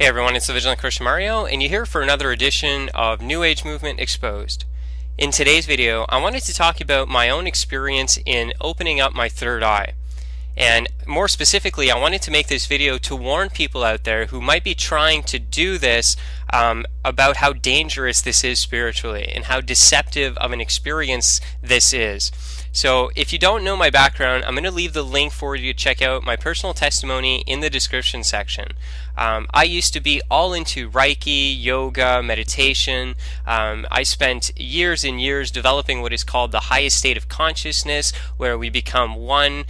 Hey everyone, it's the Vigilant Christian Mario, and you're here for another edition of New Age Movement Exposed. In today's video, I wanted to talk about my own experience in opening up my third eye. And more specifically, I wanted to make this video to warn people out there who might be trying to do this about how dangerous this is spiritually and how deceptive of an experience this is. So if you don't know my background, I'm going to leave the link for you to check out my personal testimony in the description section. I used to be all into Reiki, yoga, meditation. I spent years and years developing what is called the highest state of consciousness, where we become one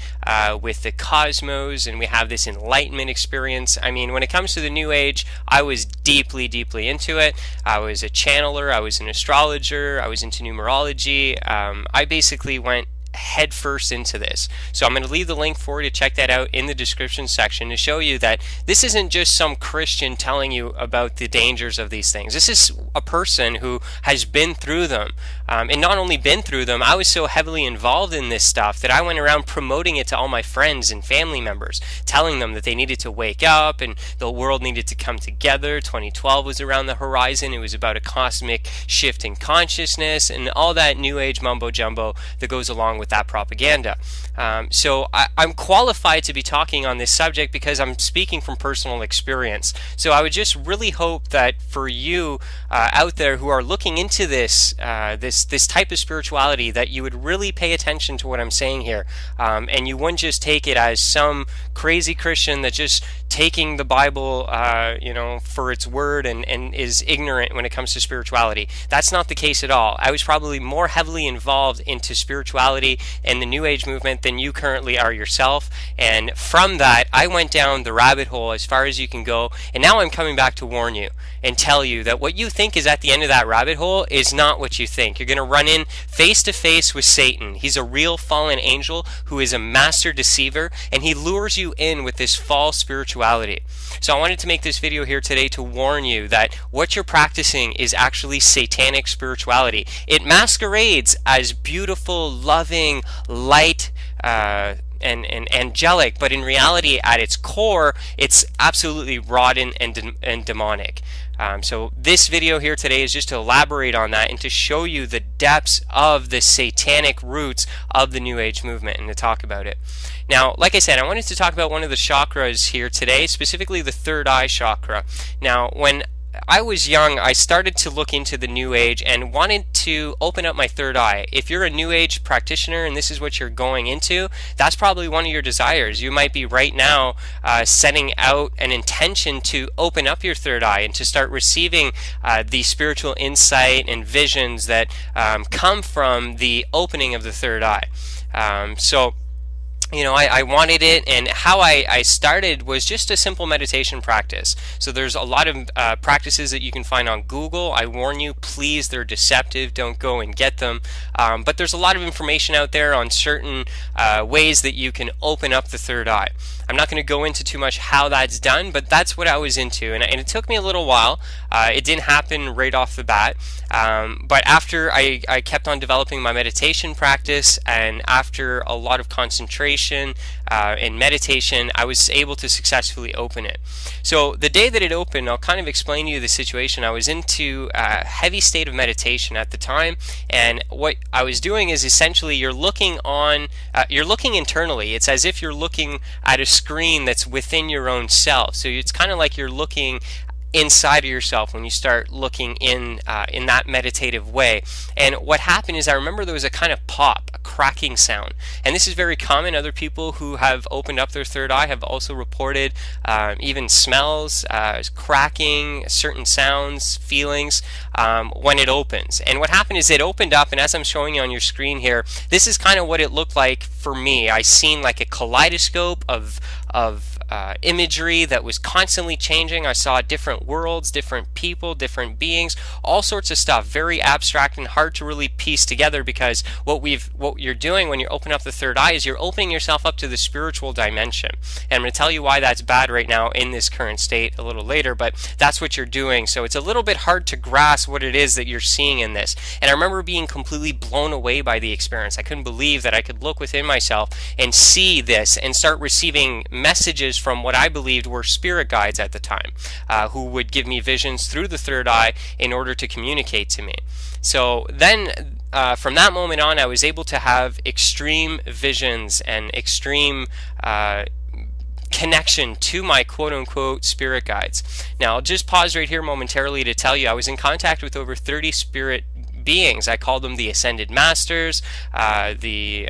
with the cosmos and we have this enlightenment experience. I mean, when it comes to the New Age, I was deeply into it. I was a channeler, I was an astrologer, I was into numerology. I basically went head first into this. So I'm going to leave the link for you to check that out in the description section to show you that this isn't just some Christian telling you about the dangers of these things. This is a person who has been through them. And not only been through them, I was so heavily involved in this stuff that I went around promoting it to all my friends and family members, telling them that they needed to wake up and the world needed to come together. 2012 was around the horizon. It was about a cosmic shift in consciousness and all that New Age mumbo jumbo that goes along with that propaganda. So I'm qualified to be talking on this subject because I'm speaking from personal experience. So I would just really hope that for you out there who are looking into this type of spirituality, that you would really pay attention to what I'm saying here, and you wouldn't just take it as some crazy Christian that's just taking the Bible for its word and is ignorant when it comes to spirituality. That's not the case at all. I was probably more heavily involved into spirituality and the New Age movement than you currently are yourself, and from that I went down the rabbit hole as far as you can go, and now I'm coming back to warn you and tell you that what you think is at the end of that rabbit hole is not what you think. You're going to run in face to face with Satan. He's a real fallen angel who is a master deceiver, and he lures you in with this false spirituality. So I wanted to make this video here today to warn you that what you're practicing is actually satanic spirituality. It masquerades as beautiful, loving, light, and angelic, but in reality, at its core, it's absolutely rotten and demonic. So this video here today is just to elaborate on that and to show you the depths of the satanic roots of the New Age movement and to talk about it. Now, like I said, I wanted to talk about one of the chakras here today, specifically the third eye chakra. Now, when I was young, I started to look into the New Age and wanted to open up my third eye. If you're a New Age practitioner and this is what you're going into, that's probably one of your desires. You might be right now setting out an intention to open up your third eye and to start receiving the spiritual insight and visions that come from the opening of the third eye. I wanted it, and how I started was just a simple meditation practice. So there's a lot of practices that you can find on Google. I warn you, please, they're deceptive. Don't go and get them. But there's a lot of information out there on certain ways that you can open up the third eye. I'm not going to go into too much how that's done, but that's what I was into, and it took me a little while. It didn't happen right off the bat, but after I kept on developing my meditation practice, and after a lot of concentration and meditation, I was able to successfully open it. So the day that it opened, I'll kind of explain to you the situation. I was into a heavy state of meditation at the time, and what I was doing is essentially you're looking internally. It's as if you're looking at a screen that's within your own self. So it's kind of like you're looking inside of yourself when you start looking in that meditative way. And what happened is I remember there was a kind of pop, a cracking sound, and this is very common. Other people who have opened up their third eye have also reported even smells, cracking, certain sounds, feelings when it opens. And what happened is it opened up, and as I'm showing you on your screen here, this is kind of what it looked like for me. I seen like a kaleidoscope of imagery that was constantly changing. I saw different worlds, different people, different beings, all sorts of stuff, very abstract and hard to really piece together, because what you're doing when you open up the third eye is you're opening yourself up to the spiritual dimension. And I'm going to tell you why that's bad right now in this current state a little later, but that's what you're doing. So it's a little bit hard to grasp what it is that you're seeing in this. And I remember being completely blown away by the experience. I couldn't believe that I could look within myself and see this and start receiving messages from what I believed were spirit guides at the time, who would give me visions through the third eye in order to communicate to me. So then from that moment on, I was able to have extreme visions and extreme connection to my quote-unquote spirit guides. Now, I'll just pause right here momentarily to tell you I was in contact with over 30 spirit beings. I call them the Ascended Masters, the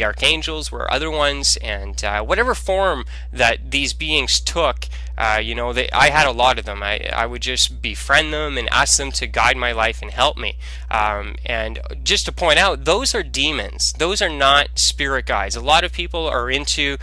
archangels were other ones, and whatever form that these beings took, I had a lot of them. I would just befriend them and ask them to guide my life and help me. And just to point out, those are demons. Those are not spirit guides. A lot of people are into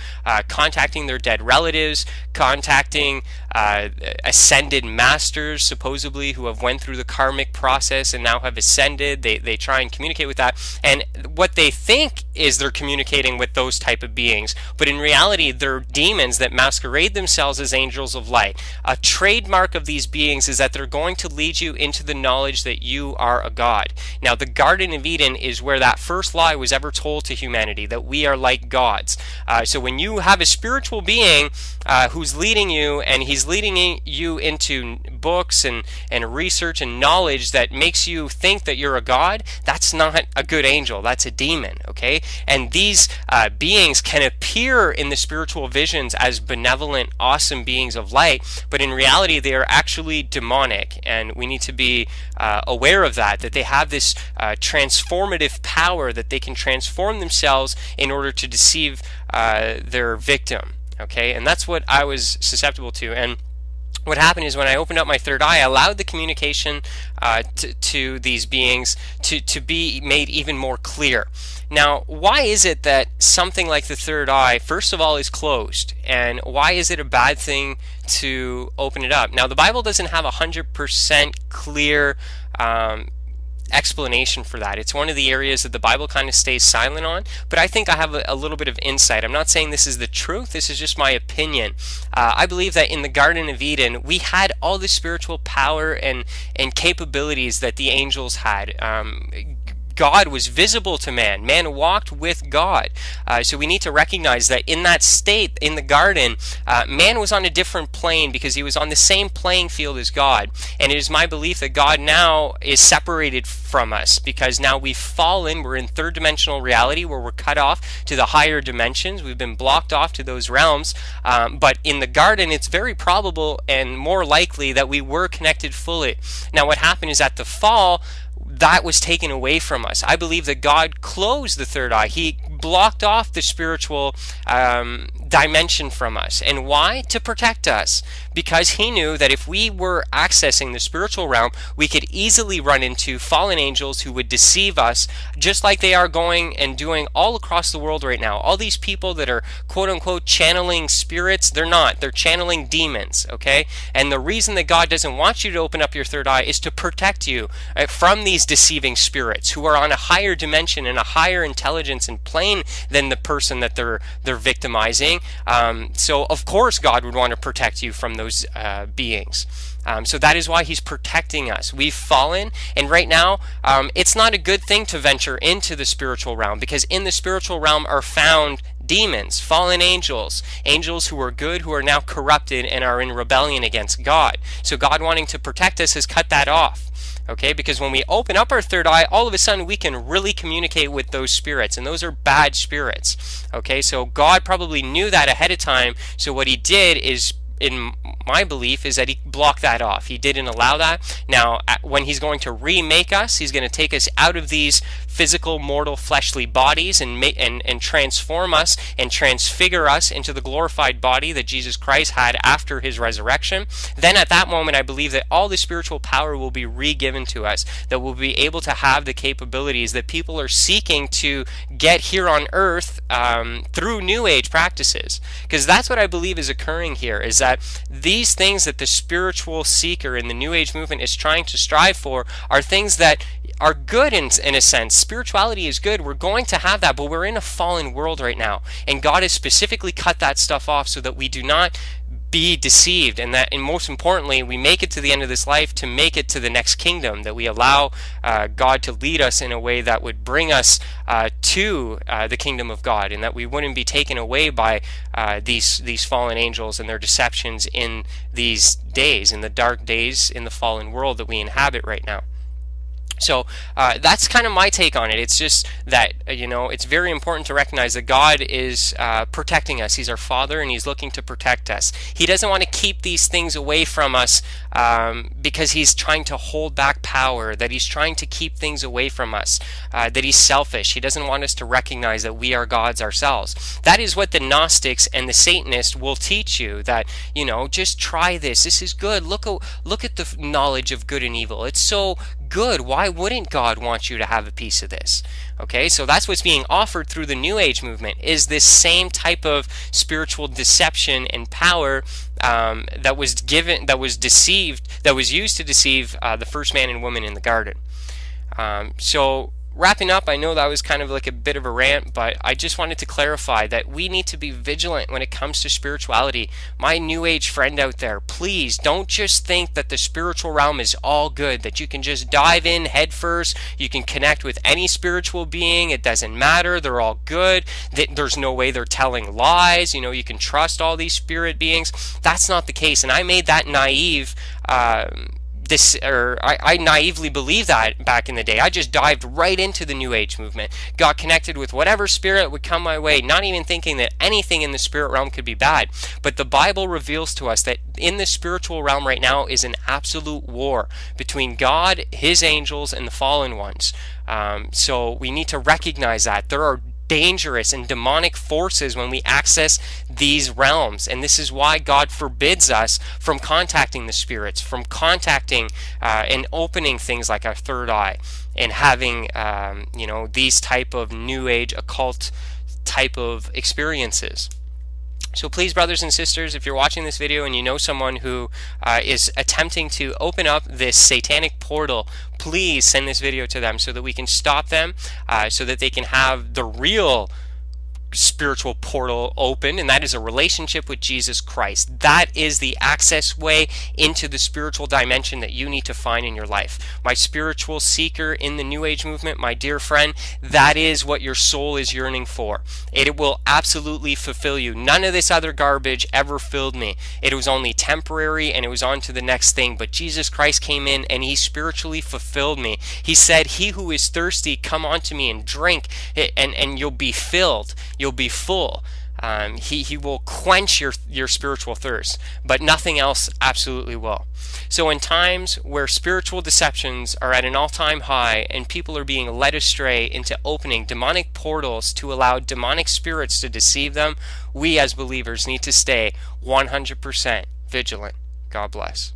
contacting their dead relatives, contacting ascended masters, supposedly, who have went through the karmic process and now have ascended. They try and communicate with that, and what they think is they're communicating with those type of beings, but in reality they're demons that masquerade themselves as angels of light. A trademark of these beings is that they're going to lead you into the knowledge that you are a god. Now, the Garden of Eden is where that first lie was ever told to humanity, that we are like gods. So when you have a spiritual being who's leading you, and he's leading you into books and research and knowledge that makes you think that you're a god, that's not a good angel, that's a demon, okay? And these beings can appear in the spiritual visions as benevolent, awesome beings of light, but in reality they are actually demonic, and we need to be aware of that they have this transformative power, that they can transform themselves in order to deceive their victim, okay? And that's what I was susceptible to. And what happened is, when I opened up my third eye, I allowed the communication to these beings to be made even more clear. Now, why is it that something like the third eye, first of all, is closed? And why is it a bad thing to open it up? Now, the Bible doesn't have 100% clear explanation for that. It's one of the areas that the Bible kind of stays silent on, but I think I have a little bit of insight. I'm not saying this is the truth, this is just my opinion. I believe that in the Garden of Eden we had all the spiritual power and capabilities that the angels had. God was visible to man. Man walked with God. So we need to recognize that in that state, in the garden, man was on a different plane because he was on the same playing field as God. And it is my belief that God now is separated from us because now we've fallen. We're in third dimensional reality where we're cut off to the higher dimensions. We've been blocked off to those realms. But in the garden, it's very probable and more likely that we were connected fully. Now, what happened is, at the fall, that was taken away from us. I believe that God closed the third eye. He blocked off the spiritual dimension from us. And why? To protect us. Because he knew that if we were accessing the spiritual realm, we could easily run into fallen angels who would deceive us, just like they are going and doing all across the world right now. All these people that are quote-unquote channeling spirits, they're not. They're channeling demons, okay? And the reason that God doesn't want you to open up your third eye is to protect you from these deceiving spirits who are on a higher dimension and a higher intelligence and plane than the person that they're victimizing. So of course God would want to protect you from those beings. So that is why he's protecting us. We've fallen, and right now it's not a good thing to venture into the spiritual realm, because in the spiritual realm are found demons, fallen angels, angels who are good, who are now corrupted and are in rebellion against God. So God, wanting to protect us, has cut that off. Okay, because when we open up our third eye, all of a sudden we can really communicate with those spirits, and those are bad spirits. Okay, so God probably knew that ahead of time, so what he did is, in my belief, is that he blocked that off. He didn't allow that. Now, when he's going to remake us, he's going to take us out of these physical, mortal, fleshly bodies and transform us and transfigure us into the glorified body that Jesus Christ had after his resurrection. Then at that moment, I believe that all the spiritual power will be re-given to us, that we'll be able to have the capabilities that people are seeking to get here on earth through New Age practices. Because that's what I believe is occurring here, is that these things that the spiritual seeker in the New Age movement is trying to strive for are things that are good in a sense. Spirituality is good. We're going to have that, but we're in a fallen world right now, and God has specifically cut that stuff off so that we do not be deceived, and most importantly, we make it to the end of this life to make it to the next kingdom, that we allow God to lead us in a way that would bring us to the kingdom of God, and that we wouldn't be taken away by these fallen angels and their deceptions in these days, in the dark days, in the fallen world that we inhabit right now. So that's kind of my take on it. It's just that, it's very important to recognize that God is protecting us. He's our Father, and He's looking to protect us. He doesn't want to keep these things away from us because He's trying to hold back power, that He's trying to keep things away from us, that He's selfish. He doesn't want us to recognize that we are gods ourselves. That is what the Gnostics and the Satanists will teach you, that, just try this. This is good. Look at the knowledge of good and evil. It's so good. Why wouldn't God want you to have a piece of this? Okay, so that's what's being offered through the New Age movement, is this same type of spiritual deception and power that was used to deceive the first man and woman in the garden. So wrapping up, I know that was kind of like a bit of a rant, but I just wanted to clarify that we need to be vigilant when it comes to spirituality. My New Age friend out there, please don't just think that the spiritual realm is all good, that you can just dive in head first, you can connect with any spiritual being, it doesn't matter, they're all good, there's no way they're telling lies, you can trust all these spirit beings. That's not the case, and I made that naive I naively believed that back in the day. I just dived right into the New Age movement, got connected with whatever spirit would come my way, not even thinking that anything in the spirit realm could be bad. But the Bible reveals to us that in the spiritual realm right now is an absolute war between God, His angels, and the fallen ones. So we need to recognize that there are dangerous and demonic forces when we access these realms, and this is why God forbids us from contacting the spirits, from contacting and opening things like our third eye, and having these type of New Age occult type of experiences. So please, brothers and sisters, if you're watching this video and you know someone who is attempting to open up this satanic portal, please send this video to them so that we can stop them, so that they can have the real spiritual portal open, and that is a relationship with Jesus Christ. That is the access way into the spiritual dimension that you need to find in your life. My spiritual seeker in the New Age movement, my dear friend, that is what your soul is yearning for. It will absolutely fulfill you. None of this other garbage ever filled me. It was only temporary, and it was on to the next thing. But Jesus Christ came in and He spiritually fulfilled me. He said, "He who is thirsty, come unto me and drink, and you'll be filled. You'll be full." He will quench your spiritual thirst, but nothing else absolutely will. So in times where spiritual deceptions are at an all-time high and people are being led astray into opening demonic portals to allow demonic spirits to deceive them, we as believers need to stay 100% vigilant. God bless.